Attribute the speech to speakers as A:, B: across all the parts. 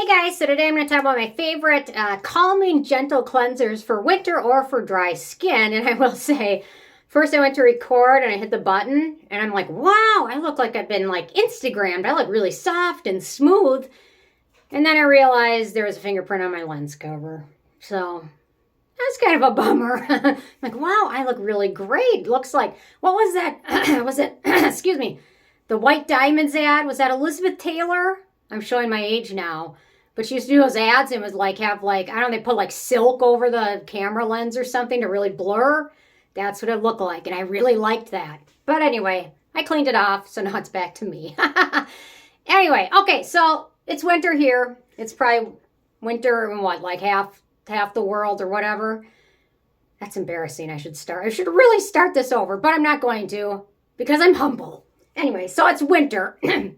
A: Hey guys, so today I'm going to talk about my favorite calming gentle cleansers for winter or for dry skin. And I will say, first I went to record and I hit the button and I'm like, wow, I look like I've been like Instagrammed. I look really soft and smooth. And then I realized there was a fingerprint on my lens cover. So that's kind of a bummer. I'm like, wow, I look really great. Looks like, what was that? Was it, excuse me, the White Diamonds ad? Was that Elizabeth Taylor? I'm showing my age now. But she used to do those ads and was like, have like, I don't know, they put like silk over the camera lens or something to really blur. That's what it looked like. And I really liked that. But anyway, I cleaned it off. So now it's back to me. Anyway, okay. So it's winter here. It's probably winter in what, like half the world or whatever. That's embarrassing. I should really start this over, but I'm not going to because I'm humble. Anyway, so it's winter. And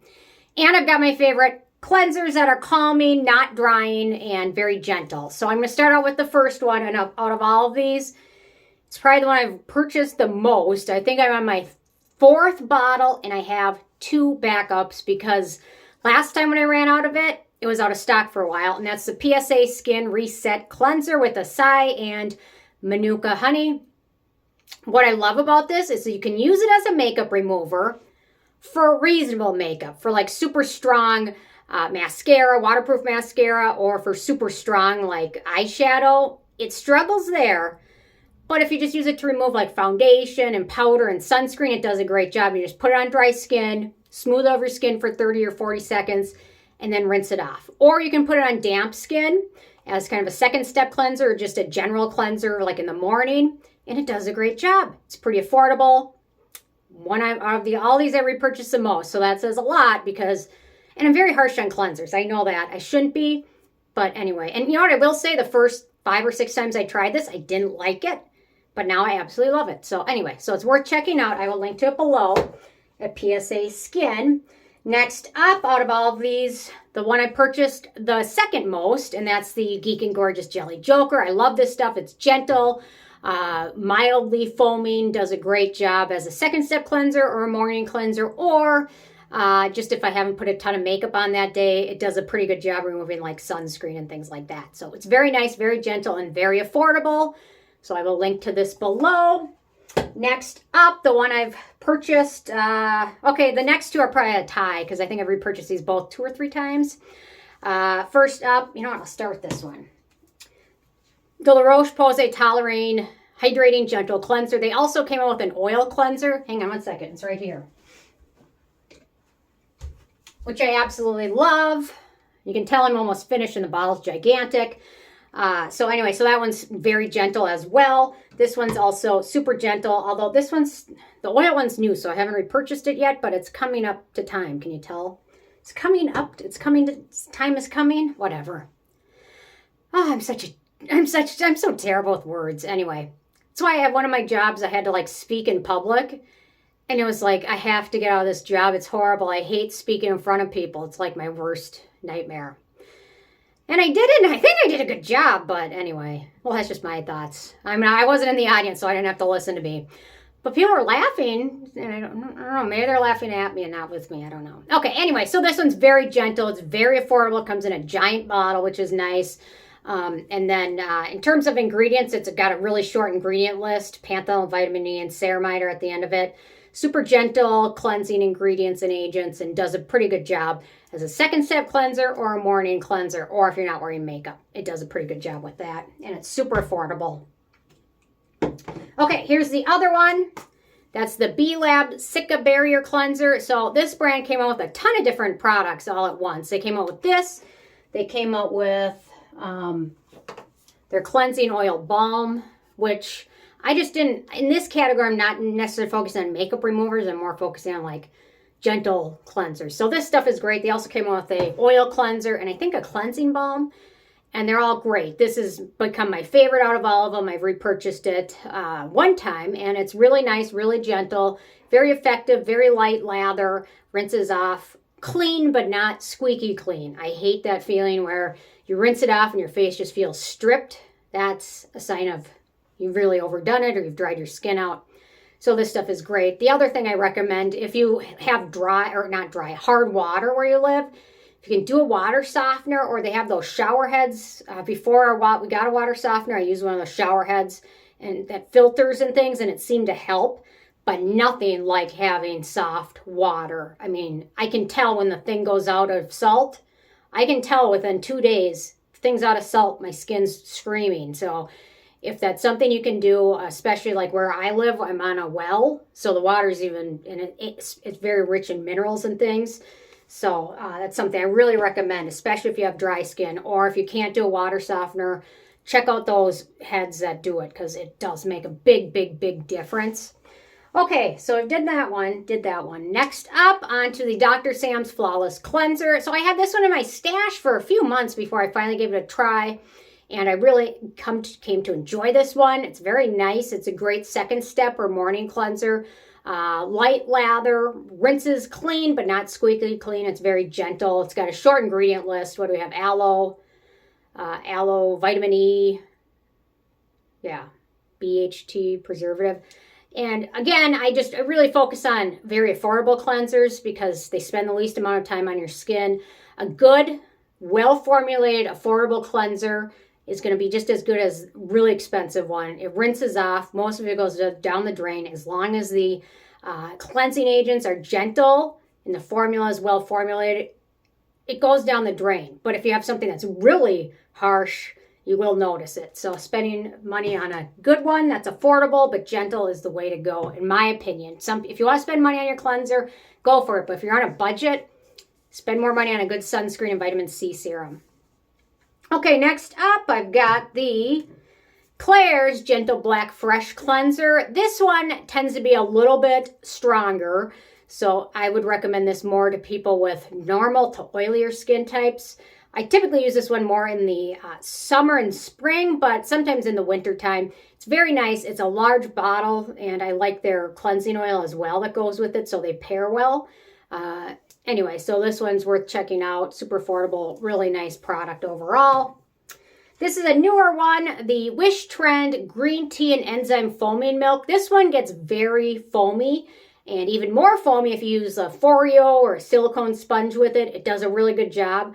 A: I've got my favorite cleansers that are calming, not drying, and very gentle. So I'm going to start out with the first one. And out of all of these, it's probably the one I've purchased the most. I think I'm on my 4th bottle, and I have 2 backups because last time when I ran out of it, it was out of stock for a while. And that's the PSA Skin Reset Cleanser with Acai and Manuka honey. What I love about this is that you can use it as a makeup remover for reasonable makeup, for like super strong mascara, waterproof mascara, or for super strong like eyeshadow. It struggles there. But if you just use it to remove like foundation and powder and sunscreen, it does a great job. You just put it on dry skin, smooth over your skin for 30 or 40 seconds, and then rinse it off. Or you can put it on damp skin as kind of a second step cleanser or just a general cleanser like in the morning, and it does a great job. It's pretty affordable. All these I repurchased the most, so that says a lot because, and I'm very harsh on cleansers. I know that. I shouldn't be, but anyway. And you know what I will say? The first 5 or 6 times I tried this, I didn't like it, but now I absolutely love it. So anyway, so it's worth checking out. I will link to it below at PSA Skin. Next up, out of all of these, the one I purchased the second most, and that's the Geek Gorgeous Jelly Joker. I love this stuff. It's gentle. Mildly foaming, does a great job as a second step cleanser or a morning cleanser, or just if I haven't put a ton of makeup on that day, it does a pretty good job removing like sunscreen and things like that. So it's very nice, very gentle, and very affordable. So I will link to this below. Next up, the one I've purchased, okay, the next 2 are probably a tie because I think I've repurchased these both 2 or 3 times. First up, you know what, I'll start with this one. The Roche Posay Toleraine Hydrating Gentle Cleanser. They also came out with an oil cleanser. Hang on one second. It's right here. Which I absolutely love. You can tell I'm almost finished and the bottle's gigantic. So anyway, so that one's very gentle as well. This one's also super gentle, although the oil one's new, so I haven't repurchased it yet, but it's coming up to time. Can you tell? It's coming up. Time is coming. Whatever. Oh, I'm so terrible with words. Anyway, that's why I had one of my jobs. I had to like speak in public, and it was like, I have to get out of this job. It's horrible. I hate speaking in front of people. It's like my worst nightmare. And I did it, and I think I did a good job, but anyway, well, that's just my thoughts. I mean, I wasn't in the audience, so I didn't have to listen to me. But people were laughing, and I don't know, maybe they're laughing at me and not with me. I don't know. Okay, anyway, so this one's very gentle. It's very affordable. It comes in a giant bottle, which is nice. And then in terms of ingredients, it's got a really short ingredient list. Pentyl, vitamin E, and ceramide are at the end of it. Super gentle cleansing ingredients and agents, and does a pretty good job as a second step cleanser or a morning cleanser, or if you're not wearing makeup. It does a pretty good job with that, and it's super affordable. Okay, here's the other one. That's the B.Lab Cica Barrier Cleanser. So this brand came out with a ton of different products all at once. They came out with this. They came out with their cleansing oil balm, which I just didn't, in this category, I'm not necessarily focusing on makeup removers. I'm more focusing on like gentle cleansers. So this stuff is great. They also came out with a oil cleanser and I think a cleansing balm, and they're all great. This has become my favorite out of all of them. I've repurchased it one time, and it's really nice, really gentle, very effective, very light lather, rinses off, clean but not squeaky clean. I hate that feeling where you rinse it off and your face just feels stripped. That's a sign of you've really overdone it or you've dried your skin out. So this stuff is great. The other thing I recommend, if you have hard water where you live, if you can do a water softener, or they have those shower heads. Before we got a water softener, I used one of those shower heads and that filters and things, and it seemed to help. But nothing like having soft water. I mean, I can tell when the thing goes out of salt. I can tell within 2 days, things out of salt, my skin's screaming. So if that's something you can do, especially like where I live, I'm on a well. So the water's even, and it's very rich in minerals and things. So that's something I really recommend, especially if you have dry skin, or if you can't do a water softener, check out those heads that do it, because it does make a big, big, big difference. Okay, so I did that one. Next up, onto the Dr. Sam's Flawless Cleanser. So I had this one in my stash for a few months before I finally gave it a try, and I really came to enjoy this one. It's very nice. It's a great second step or morning cleanser. Light lather, rinses clean, but not squeaky clean. It's very gentle. It's got a short ingredient list. What do we have? Aloe, vitamin E, BHT, preservative. And again, I really focus on very affordable cleansers because they spend the least amount of time on your skin. A good, well-formulated, affordable cleanser is going to be just as good as a really expensive one. It rinses off. Most of it goes down the drain. As long as the cleansing agents are gentle and the formula is well formulated, it goes down the drain. But if you have something that's really harsh, you will notice it. So spending money on a good one that's affordable but gentle is the way to go, in my opinion. If you want to spend money on your cleanser, go for it. But if you're on a budget, spend more money on a good sunscreen and vitamin C serum. Okay, next up, I've got the Klairs Gentle Black Fresh Cleanser. This one tends to be a little bit stronger, so I would recommend this more to people with normal to oilier skin types. I typically use this one more in the summer and spring, but sometimes in the winter time. It's very nice. It's a large bottle, and I like their cleansing oil as well that goes with it, so they pair well. Anyway, so this one's worth checking out. Super affordable, really nice product overall. This is a newer one, the Wishtrend Green Tea and Enzyme Foaming Milk. This one gets very foamy, and even more foamy if you use a Foreo or a silicone sponge with it. It does a really good job.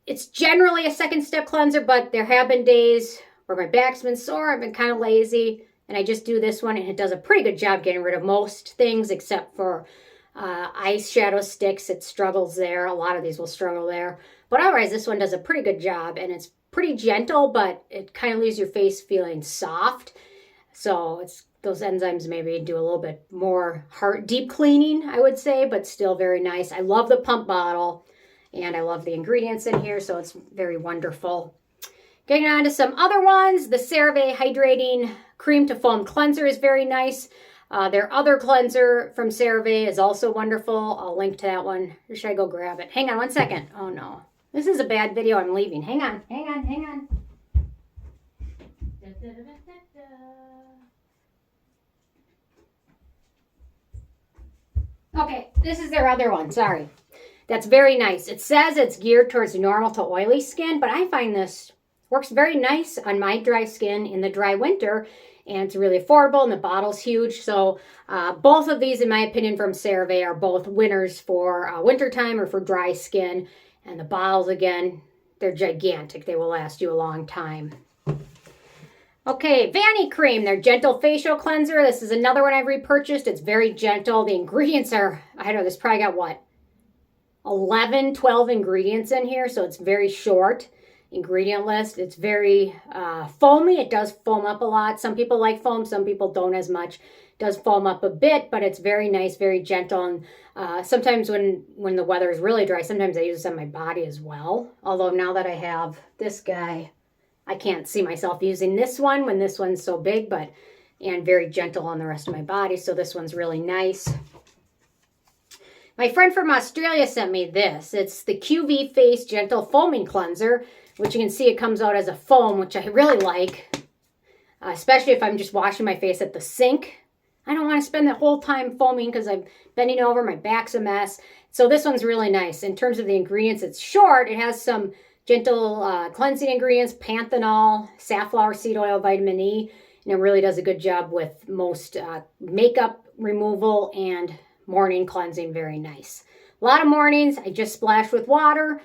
A: It's generally a second step cleanser, but there have been days where my back's been sore, I've been kind of lazy, and I just do this one, and it does a pretty good job getting rid of most things except for eyeshadow sticks. It struggles there. A lot of these will struggle there. But otherwise, this one does a pretty good job, and it's pretty gentle, but it kind of leaves your face feeling soft. So it's those enzymes maybe do a little bit more deep cleaning, I would say, but still very nice. I love the pump bottle. And I love the ingredients in here, so it's very wonderful. Getting on to some other ones. The Cerave Hydrating Cream to Foam Cleanser is very nice. Their other cleanser from Cerave is also wonderful. I'll link to that one. Or should I go grab it? Hang on one second. Oh, no. This is a bad video. I'm leaving. Hang on. Okay, this is their other one. Sorry. That's very nice. It says it's geared towards normal to oily skin, but I find this works very nice on my dry skin in the dry winter, and it's really affordable, and the bottle's huge. So both of these, in my opinion, from Cerave are both winners for wintertime or for dry skin. And the bottles, again, they're gigantic. They will last you a long time. Okay, Vanicream, their Gentle Facial Cleanser. This is another one I've repurchased. It's very gentle. The ingredients are, I don't know, this probably got what? 11, 12 ingredients in here, so it's very short ingredient list. It's very foamy. It does foam up a lot. Some people like foam, some people don't as much. It does foam up a bit, but it's very nice, very gentle. And sometimes when the weather is really dry, sometimes I use this on my body as well. Although now that I have this guy, I can't see myself using this one when this one's so big, and very gentle on the rest of my body. So this one's really nice. My friend from Australia sent me this. It's the QV Face Gentle Foaming Cleanser, which you can see it comes out as a foam, which I really like, especially if I'm just washing my face at the sink. I don't want to spend the whole time foaming because I'm bending over, my back's a mess. So this one's really nice. In terms of the ingredients, it's short. It has some gentle cleansing ingredients, panthenol, safflower seed oil, vitamin E, and it really does a good job with most makeup removal and morning cleansing. Very nice. A lot of mornings, I just splash with water.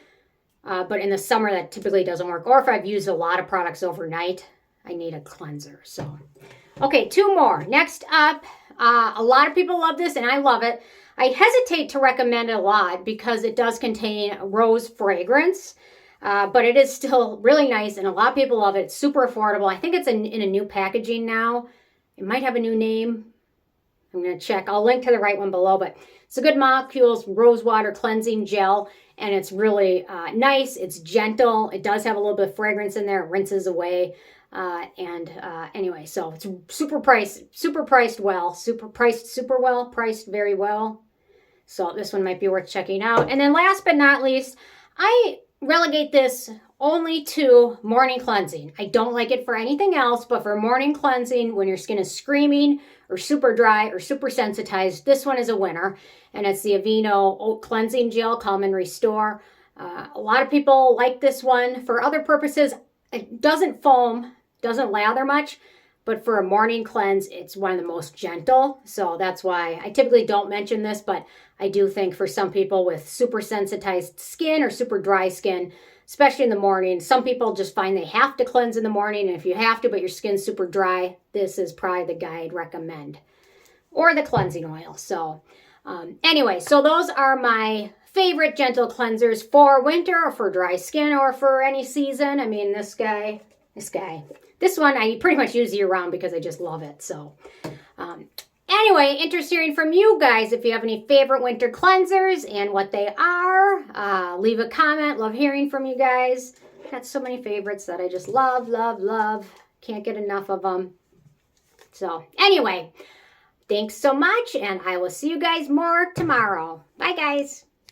A: But in the summer, that typically doesn't work. Or if I've used a lot of products overnight, I need a cleanser. So, okay, 2 more. Next up, a lot of people love this, and I love it. I hesitate to recommend it a lot because it does contain rose fragrance. But it is still really nice, and a lot of people love it. It's super affordable. I think it's in a new packaging now. It might have a new name. I'm going to check. I'll link to the right one below, but it's a Good Molecules Rosewater Cleansing Gel, and it's really nice. It's gentle. It does have a little bit of fragrance in there. It rinses away. Anyway, so it's super priced well. Priced very well. So this one might be worth checking out. And then last but not least, I relegate this only to morning cleansing. I don't like it for anything else, but for morning cleansing, when your skin is screaming or super dry or super sensitized, this one is a winner. And it's the Aveeno Oat Cleansing Gel, Calm and Restore. A lot of people like this one for other purposes. It doesn't foam, doesn't lather much, but for a morning cleanse, it's one of the most gentle. So that's why I typically don't mention this, but I do think for some people with super sensitized skin or super dry skin, especially in the morning, some people just find they have to cleanse in the morning. And if you have to, but your skin's super dry, this is probably the guy I'd recommend. Or the cleansing oil. So anyway, so those are my favorite gentle cleansers for winter or for dry skin or for any season. I mean, this one I pretty much use year round because I just love it. So anyway, interested hearing from you guys. If you have any favorite winter cleansers and what they are, leave a comment. Love hearing from you guys. Got so many favorites that I just love. Can't get enough of them. So anyway, thanks so much, and I will see you guys more tomorrow. Bye, guys.